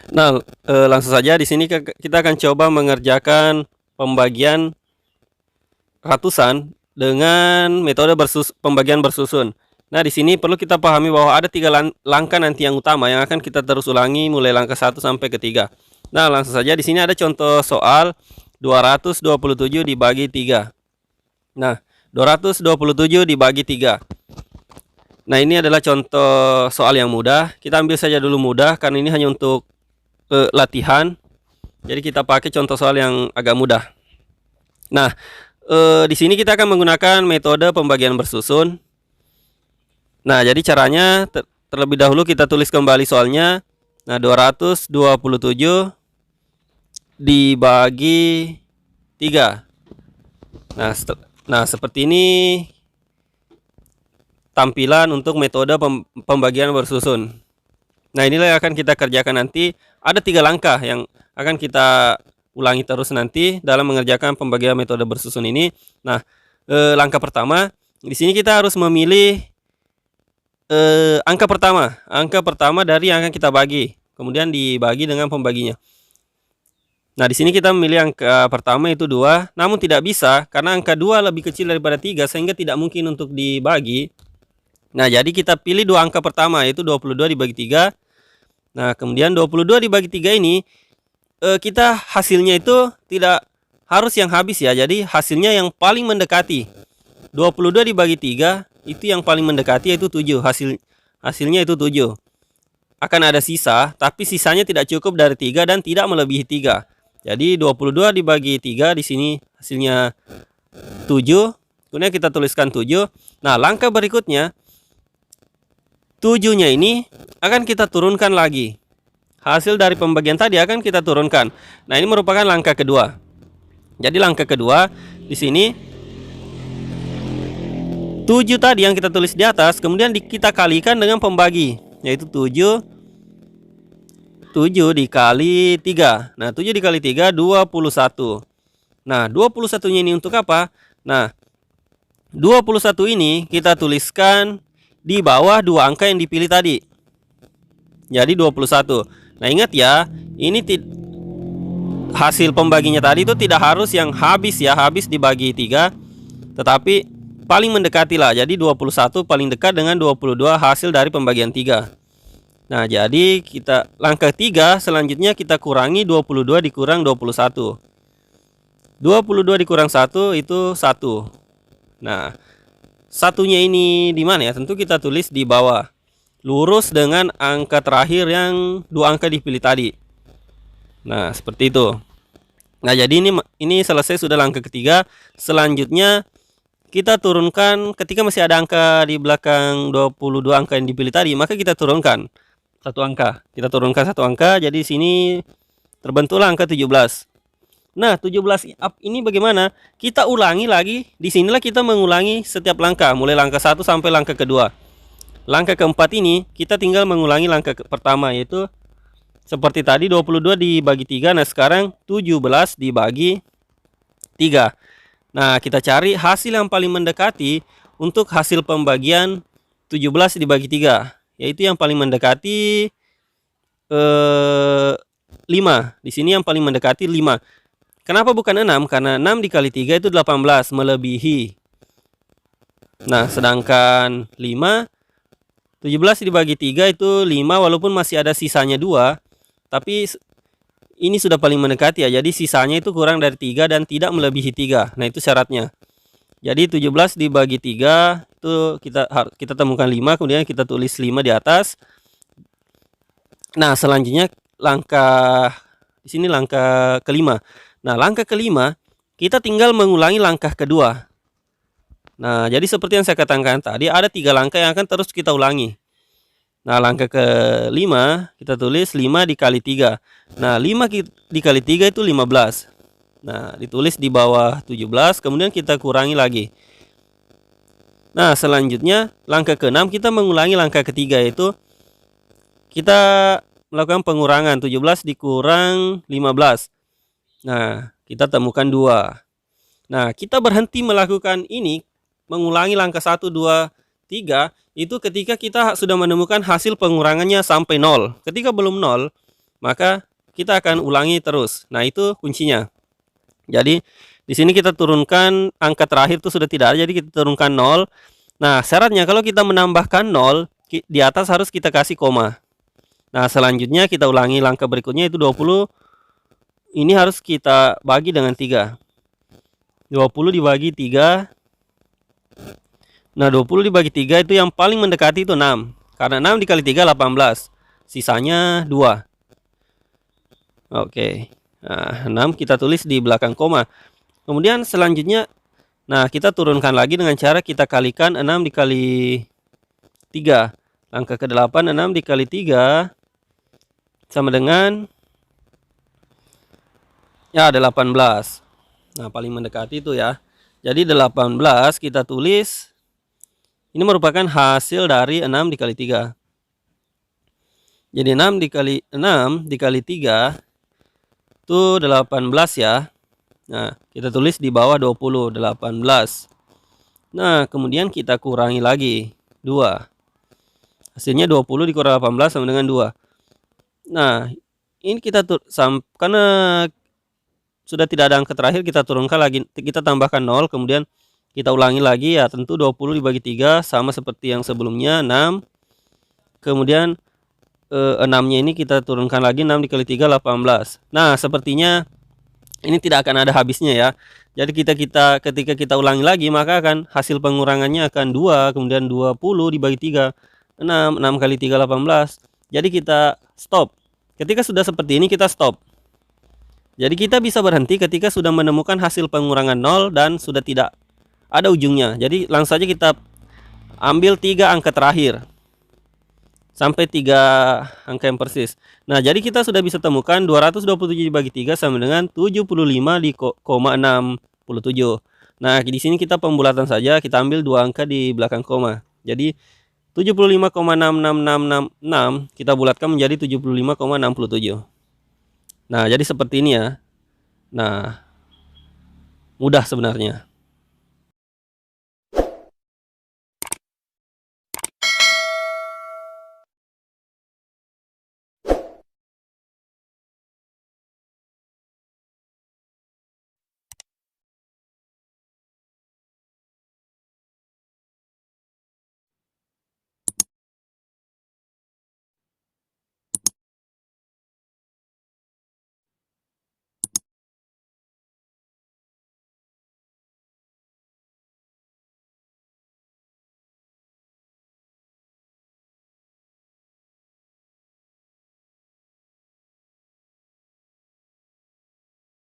Nah, langsung saja di sini kita akan coba mengerjakan pembagian ratusan dengan metode pembagian bersusun. Nah, di sini perlu kita pahami bahwa ada 3 langkah nanti yang utama yang akan kita terus ulangi mulai langkah 1 sampai ke 3. Nah, langsung saja di sini ada contoh soal 227 dibagi 3. Nah, 227 dibagi 3. Nah, ini adalah contoh soal yang mudah. Kita ambil saja dulu mudah karena ini hanya untuk latihan. Jadi kita pakai contoh soal yang agak mudah. Nah, di sini kita akan menggunakan metode pembagian bersusun. Nah, jadi caranya terlebih dahulu kita tulis kembali soalnya. Nah, 227 dibagi 3. Nah, seperti ini tampilan untuk metode pembagian bersusun. Nah, inilah yang akan kita kerjakan nanti. Ada 3 langkah yang akan kita ulangi terus nanti dalam mengerjakan pembagian metode bersusun ini. Nah, langkah pertama, di sini kita harus memilih angka pertama dari yang akan kita bagi, kemudian dibagi dengan pembaginya. Nah, di sini kita memilih angka pertama itu 2, namun tidak bisa karena angka 2 lebih kecil daripada 3 sehingga tidak mungkin untuk dibagi. Nah, jadi kita pilih 2 angka pertama yaitu 22 dibagi 3. Nah, kemudian 22 dibagi 3 ini kita hasilnya itu tidak harus yang habis ya. Jadi hasilnya yang paling mendekati. 22 dibagi 3 itu yang paling mendekati yaitu 7. Hasilnya itu 7. Akan ada sisa, tapi sisanya tidak cukup dari 3 dan tidak melebihi 3. Jadi 22 dibagi 3 di sini hasilnya 7. Kemudian kita tuliskan 7. Nah, langkah berikutnya 7-nya ini akan kita turunkan lagi. Hasil dari pembagian tadi akan kita turunkan. Nah, ini merupakan langkah kedua. Jadi langkah kedua di sini 7 tadi yang kita tulis di atas, kemudian kita kalikan dengan pembagi, yaitu 7 dikali 3. Nah, 7 dikali 3 21. Nah, 21-nya ini untuk apa? Nah, 21 ini kita tuliskan di bawah 2 angka yang dipilih tadi. Jadi 21. Nah, ingat ya, ini hasil pembaginya tadi itu tidak harus yang habis ya, habis dibagi 3, tetapi paling mendekati lah. Jadi 21 paling dekat dengan 22 hasil dari pembagian 3. Nah, jadi kita langkah 3 selanjutnya kita kurangi 22 dikurang 21. 22 dikurang 1 itu 1. Nah, satunya ini di mana ya? Tentu kita tulis di bawah. Lurus dengan angka terakhir yang 2 angka dipilih tadi. Nah, seperti itu. Nah, jadi ini selesai sudah langkah ketiga. Selanjutnya kita turunkan ketika masih ada angka di belakang 22 angka yang dipilih tadi, maka kita turunkan satu angka. Kita turunkan satu angka, jadi sini terbentuklah angka 17. Nah, 17 ini bagaimana? Kita ulangi lagi. Di sinilah kita mengulangi setiap langkah, mulai langkah 1 sampai langkah kedua. Langkah keempat ini kita tinggal mengulangi langkah pertama, yaitu seperti tadi 22 dibagi 3. Nah, sekarang 17 dibagi 3. Nah, kita cari hasil yang paling mendekati untuk hasil pembagian 17 dibagi 3, yaitu yang paling mendekati 5. Di sini yang paling mendekati 5. Kenapa bukan 6? Karena 6 dikali 3 itu 18, melebihi. Nah, sedangkan 5, 17 dibagi 3 itu 5, walaupun masih ada sisanya 2, tapi ini sudah paling mendekati ya. Jadi sisanya itu kurang dari 3 dan tidak melebihi 3. Nah, itu syaratnya. Jadi 17 dibagi 3 itu kita temukan 5, kemudian kita tulis 5 di atas. Nah, selanjutnya di sini langkah kelima. Nah, langkah kelima kita tinggal mengulangi langkah kedua. Nah, jadi seperti yang saya katakan tadi, ada 3 langkah yang akan terus kita ulangi. Nah, langkah kelima kita tulis 5 dikali 3. Nah, 5 dikali 3 itu 15. Nah, ditulis di bawah 17, kemudian kita kurangi lagi. Nah, selanjutnya langkah ke-6 kita mengulangi langkah ketiga, yaitu kita melakukan pengurangan 17 dikurang 15. Nah, kita temukan 2. Nah, kita berhenti melakukan ini, mengulangi langkah 1, 2, 3 itu ketika kita sudah menemukan hasil pengurangannya sampai 0. Ketika belum 0, maka kita akan ulangi terus. Nah, itu kuncinya. Jadi di sini kita turunkan angka terakhir itu sudah tidak ada, jadi kita turunkan 0. Nah, syaratnya kalau kita menambahkan 0 di atas harus kita kasih koma. Nah, selanjutnya kita ulangi langkah berikutnya, itu 20 ini harus kita bagi dengan 3. 20 dibagi 3. Nah, 20 dibagi 3 itu yang paling mendekati itu 6. Karena 6 dikali 3 18. Sisanya 2. Oke. Nah, 6 kita tulis di belakang koma. Kemudian selanjutnya, nah, kita turunkan lagi dengan cara kita kalikan 6 dikali 3. Langkah ke-8, 6 dikali 3 sama dengan ya 18. Nah, paling mendekati itu ya. Jadi 18 kita tulis, ini merupakan hasil dari 6 dikali 3. Jadi 6 dikali 3 itu 18 ya. Nah, kita tulis di bawah 20, 18. Nah, kemudian kita kurangi lagi 2. Hasilnya 20 dikurang 18 sama dengan 2. Nah, ini kita karena sudah tidak ada angka terakhir, kita turunkan lagi, kita tambahkan 0, kemudian kita ulangi lagi ya. Tentu 20 dibagi 3 sama seperti yang sebelumnya, 6. Kemudian 6-nya ini kita turunkan lagi, 6 dikali 3 18. Nah, sepertinya ini tidak akan ada habisnya ya. Jadi ketika kita ulangi lagi, maka akan hasil pengurangannya akan 2, kemudian 20 dibagi 3 6, 6 kali 3 18. Jadi kita stop. Ketika sudah seperti ini kita stop. Jadi kita bisa berhenti ketika sudah menemukan hasil pengurangan 0 dan sudah tidak ada ujungnya. Jadi langsung saja kita ambil 3 angka terakhir sampai 3 angka yang persis. Nah, jadi kita sudah bisa temukan 227 dibagi 3 sama dengan 75 di koma 67. Nah, di sini kita pembulatan saja, kita ambil 2 angka di belakang koma. Jadi 75,66666 kita bulatkan menjadi 75,67. Nah, jadi seperti ini ya. Nah, mudah sebenarnya.